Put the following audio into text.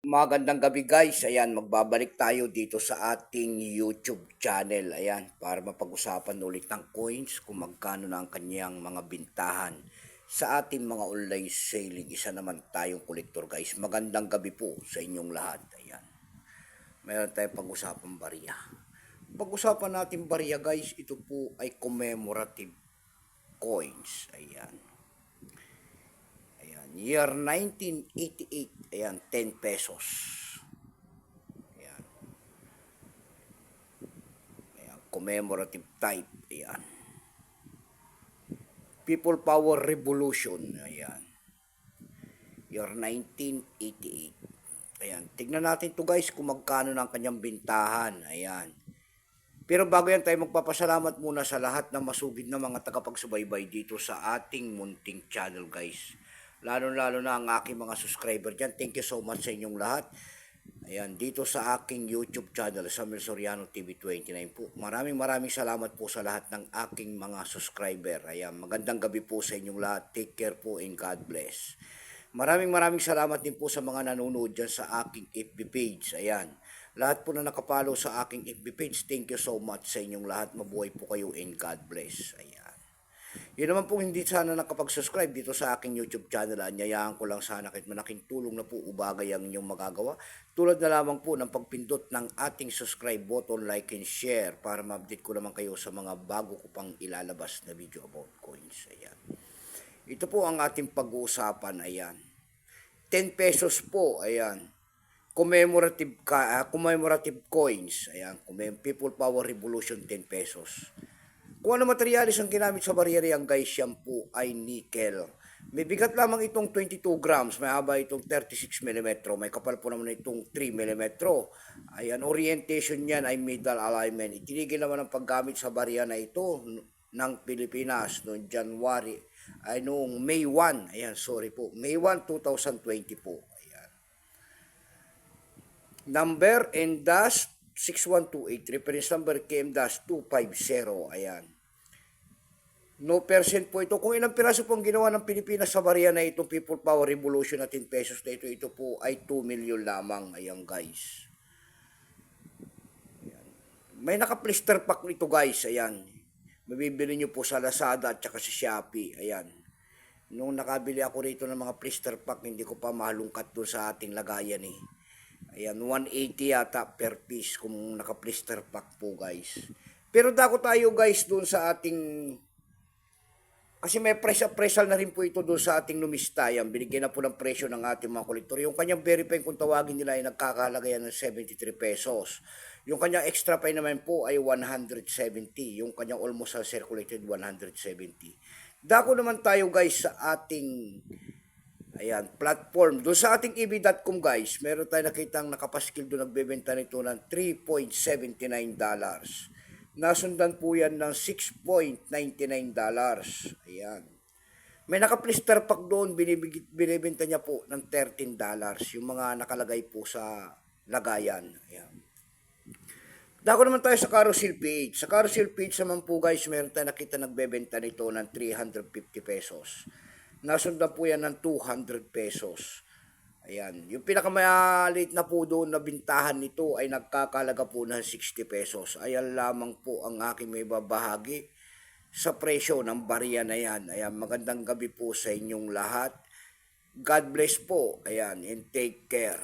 Magandang gabi guys. Ayan, magbabalik tayo dito sa ating YouTube channel. Ayan, para mapag-usapan ulit ng coins kung magkano na ang kanyang mga bintahan sa ating mga online selling. Isa naman tayong kolektor guys. Magandang gabi po sa inyong lahat. Ayan. Mayroon tayong pag-usapang barya. Pag-usapan natin barya guys, ito po ay commemorative coins. Ayan. Year 1988, ayan, 10 pesos. Ayan. Ayan, commemorative type, ayan. People Power Revolution, ayan. Year 1988. Ayan, tignan natin to guys kung magkano ng kanyang bintahan, ayan. Pero bago yan tayo magpapasalamat muna sa lahat ng masugid na mga tagapagsubaybay dito sa ating munting channel guys. Lalo-lalo na ang aking mga subscriber dyan. Thank you so much sa inyong lahat. Ayan, dito sa aking YouTube channel, Samuel Soriano TV29 po. Maraming salamat po sa lahat ng aking mga subscriber. Ayan, magandang gabi po sa inyong lahat. Take care po and God bless. Maraming salamat din po sa mga nanonood dyan sa aking FB page. Ayan, lahat po na nakapalo sa aking FB page, thank you so much sa inyong lahat. Mabuhay po kayo and God bless. Ayan. Yun naman po hindi sana nakapag-subscribe dito sa aking YouTube channel. Anyayaan ko lang sana kahit malaking tulong na po ubagay ang inyong magagawa. Tulad na lamang po ng pagpindot ng ating subscribe button, like and share para ma-update ko naman kayo sa mga bago ko pang ilalabas na video about coins. Ayan. Ito po ang ating pag-uusapan. Ayan. 10 pesos po. Ayan. Commemorative coins. Ayan. People Power Revolution 10 pesos. Kung ano materialis ang ginamit sa bariyeriang guys, yan po ay nickel. May bigat lamang itong 22 grams, may haba itong 36 mm, may kapal po naman itong 3 mm. Ayan, orientation niyan ay middle alignment. Itinigil naman ang paggamit sa bariya na ito ng Pilipinas noong May 1, ayan, sorry po, May 1, 2020 po. Ayan. Number and dash 6128, reference number KM-250, ayan. No percent po ito. Kung ilang piraso pong ginawa ng Pilipinas sa bariya na itong People Power Revolution na 10 pesos na ito po ay 2 million lamang. Ayan guys. Ayan. May naka-blister pack nito guys. Ayan. Mabibili nyo po sa Lazada at saka sa Shopee. Ayan. Nung nakabili ako rito ng mga blister pack, hindi ko pa malungkat doon sa ating lagayan eh. Ayan, 180 yata per piece kung naka-blister pack po guys. Pero dako tayo guys doon sa ating, kasi may presal na rin po ito doon sa ating numista. Yan, binigyan na po ng presyo ng ating mga kolektor. Yung kanyang verify kung tawagin nila ay nagkakahalaga yan ng 73 pesos. Yung kanyang extra pay naman po ay 170. Yung kanyang almost circulated 170. Dako naman tayo guys sa ating platform. Doon sa ating eb.com guys, meron tayo nakitang nakapaskil doon nagbebenta nito ng $3.79. Nasundan po yan ng $6.99. Ayan. May naka-blister pack doon, binibenta niya po ng $13. Yung mga nakalagay po sa lagayan. Ayan. Dako naman tayo sa carousel page. Sa carousel page naman po guys, meron tayo nakita nagbebenta nito ng 350 pesos. Nasundan po yan ng 200 pesos. Ayan. Yung pinakamaliit na po doon na bintahan nito ay nagkakalaga po ng 60 pesos. Ayan lamang po ang aking may babahagi sa presyo ng bariya na yan. Ayan. Magandang gabi po sa inyong lahat. God bless po. Ayan. And take care.